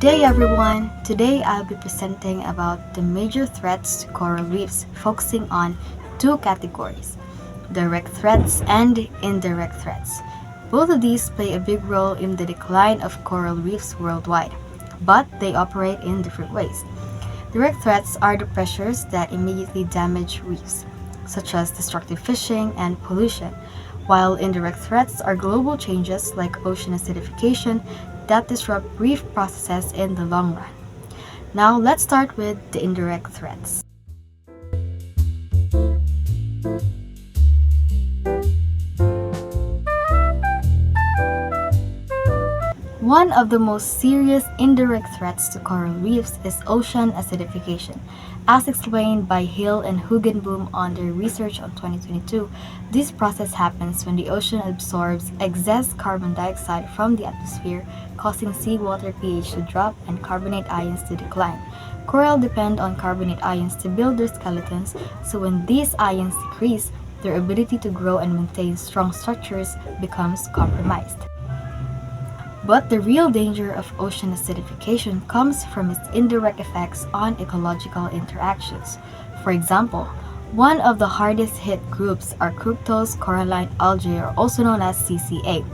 day everyone! Today I'll be presenting about the major threats to coral reefs, focusing on two categories: direct threats and indirect threats. Both of these play a big role in the decline of coral reefs worldwide, but they operate in different ways. Direct threats are the pressures that immediately damage reefs, such as destructive fishing and pollution, while indirect threats are global changes like ocean acidification that disrupt reef processes in the long run. Now let's start with the indirect threats. One of the most serious indirect threats to coral reefs is ocean acidification. As explained by Hill and Hugenboom on their research on 2022, this process happens when the ocean absorbs excess carbon dioxide from the atmosphere, causing seawater pH to drop and carbonate ions to decline. Coral depend on carbonate ions to build their skeletons, so when these ions decrease, their ability to grow and maintain strong structures becomes compromised. But the real danger of ocean acidification comes from its indirect effects on ecological interactions. For example, one of the hardest hit groups are fructose coralline algae, or also known as CCA.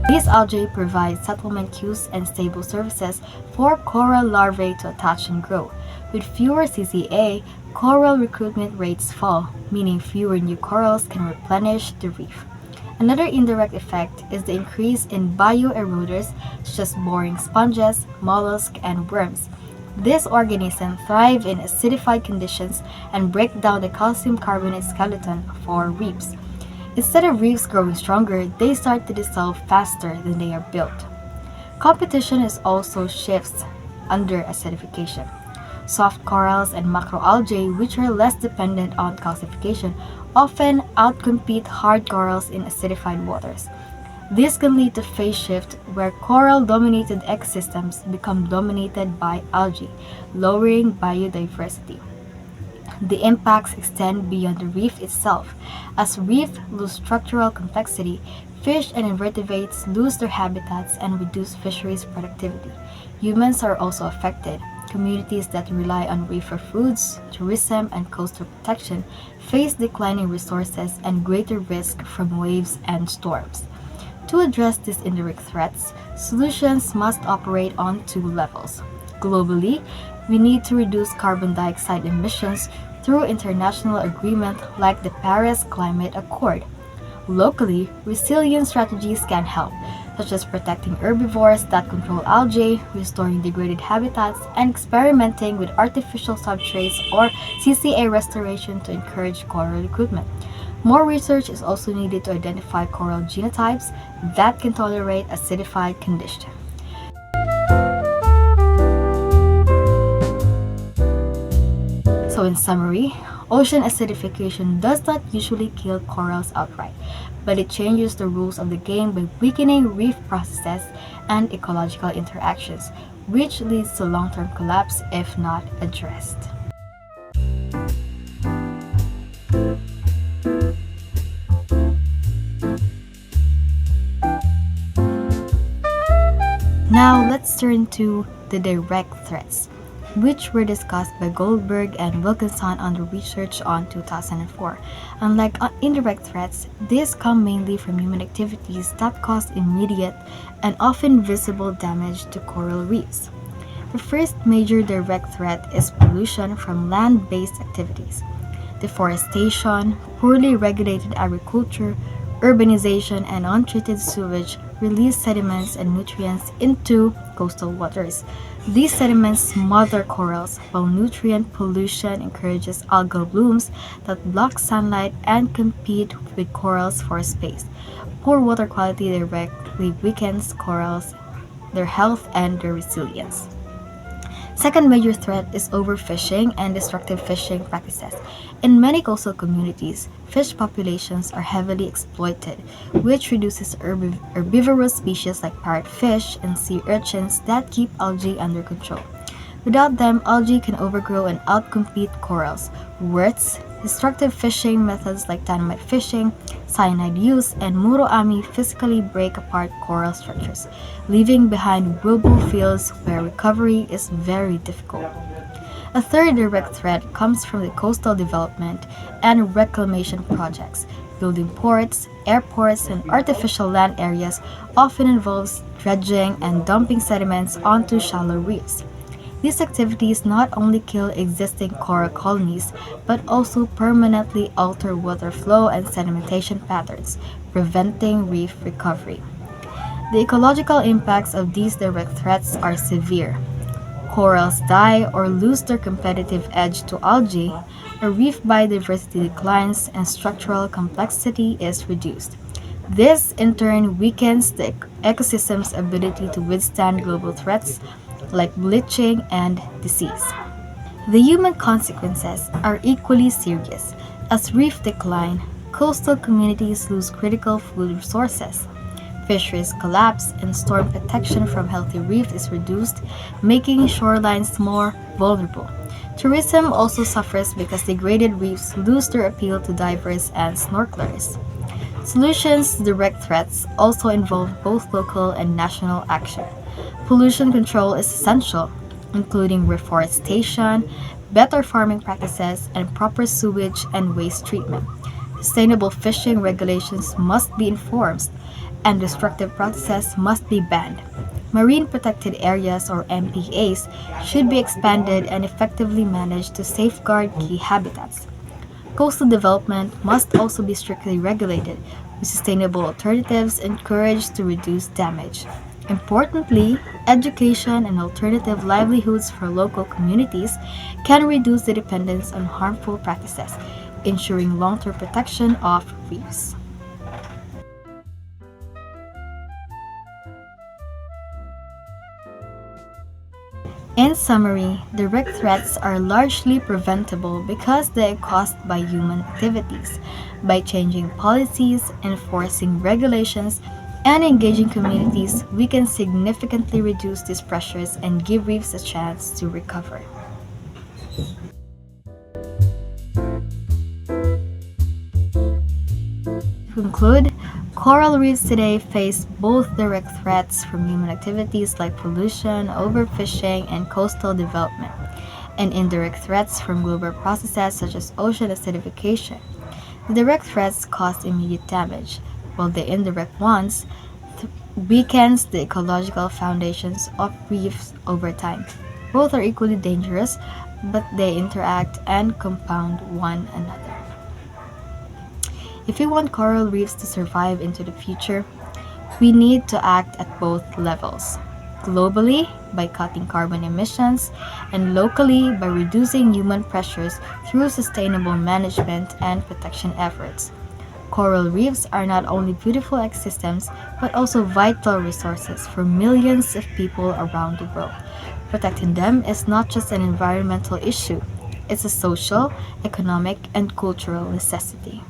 These algae provide settlement queues and stable surfaces for coral larvae to attach and grow. With fewer CCA, coral recruitment rates fall, meaning fewer new corals can replenish the reef. Another indirect effect is the increase in bioeroders such as boring sponges, mollusks, and worms. These organisms thrive in acidified conditions and break down the calcium carbonate skeleton for reefs. Instead of reefs growing stronger, they start to dissolve faster than they are built. Competition is also shifts under acidification. Soft corals and macroalgae, which are less dependent on calcification, often outcompete hard corals in acidified waters. This can lead to phase shift where coral-dominated ecosystems become dominated by algae, lowering biodiversity. The impacts extend beyond the reef itself. As reefs lose structural complexity, fish and invertebrates lose their habitats and reduce fisheries productivity. Humans are also affected. Communities that rely on reef for foods, tourism, and coastal protection face declining resources and greater risk from waves and storms. To address these indirect threats, solutions must operate on two levels. Globally, we need to reduce carbon dioxide emissions through international agreement like the Paris Climate Accord. Locally, resilient strategies can help, such as protecting herbivores that control algae, restoring degraded habitats, and experimenting with artificial substrates or CCA restoration to encourage coral recruitment. More research is also needed to identify coral genotypes that can tolerate acidified conditions. So in summary, ocean acidification does not usually kill corals outright, but it changes the rules of the game by weakening reef processes and ecological interactions, which leads to long-term collapse if not addressed. Now let's turn to the direct threats, which were discussed by Goldberg and Wilkinson on the research on 2004. Unlike indirect threats, these come mainly from human activities that cause immediate and often visible damage to coral reefs. The first major direct threat is pollution from land-based activities. Deforestation, poorly regulated agriculture, urbanization, and untreated sewage release sediments and nutrients into coastal waters. These sediments smother corals, while nutrient pollution encourages algal blooms that block sunlight and compete with corals for space. Poor water quality directly weakens corals, their health, and their resilience. Second major threat is overfishing and destructive fishing practices. In many coastal communities, fish populations are heavily exploited, which reduces herbivorous species like parrotfish and sea urchins that keep algae under control. Without them, algae can overgrow and outcompete corals. Worse, destructive fishing methods like dynamite fishing, cyanide use, and muroami physically break apart coral structures, leaving behind ruble fields where recovery is very difficult. A third direct threat comes from the coastal development and reclamation projects. Building ports, airports, and artificial land areas often involves dredging and dumping sediments onto shallow reefs. These activities not only kill existing coral colonies but also permanently alter water flow and sedimentation patterns, preventing reef recovery. The ecological impacts of these direct threats are severe. Corals die or lose their competitive edge to algae, a reef biodiversity declines, and structural complexity is reduced. This, in turn, weakens the ecosystem's ability to withstand global threats like bleaching and disease. The human consequences are equally serious. As reef decline, coastal communities lose critical food resources. Fisheries collapse and storm protection from healthy reefs is reduced, making shorelines more vulnerable. Tourism also suffers because degraded reefs lose their appeal to divers and snorkelers. Solutions to direct threats also involve both local and national action. Pollution control is essential, including reforestation, better farming practices, and proper sewage and waste treatment. Sustainable fishing regulations must be enforced, and destructive practices must be banned. Marine protected areas or MPAs should be expanded and effectively managed to safeguard key habitats. Coastal development must also be strictly regulated, with sustainable alternatives encouraged to reduce damage. Importantly, education and alternative livelihoods for local communities can reduce the dependence on harmful practices, ensuring long-term protection of reefs. In summary, direct threats are largely preventable because they are caused by human activities. By changing policies, enforcing regulations, and engaging communities, we can significantly reduce these pressures and give reefs a chance to recover. To conclude, coral reefs today face both direct threats from human activities like pollution, overfishing, and coastal development, and indirect threats from global processes such as ocean acidification. The direct threats cause immediate damage, while the indirect ones weakens the ecological foundations of reefs over time. Both are equally dangerous, but they interact and compound one another. If we want coral reefs to survive into the future, we need to act at both levels. Globally, by cutting carbon emissions, and locally, by reducing human pressures through sustainable management and protection efforts. Coral reefs are not only beautiful ecosystems, but also vital resources for millions of people around the world. Protecting them is not just an environmental issue, it's a social, economic, and cultural necessity.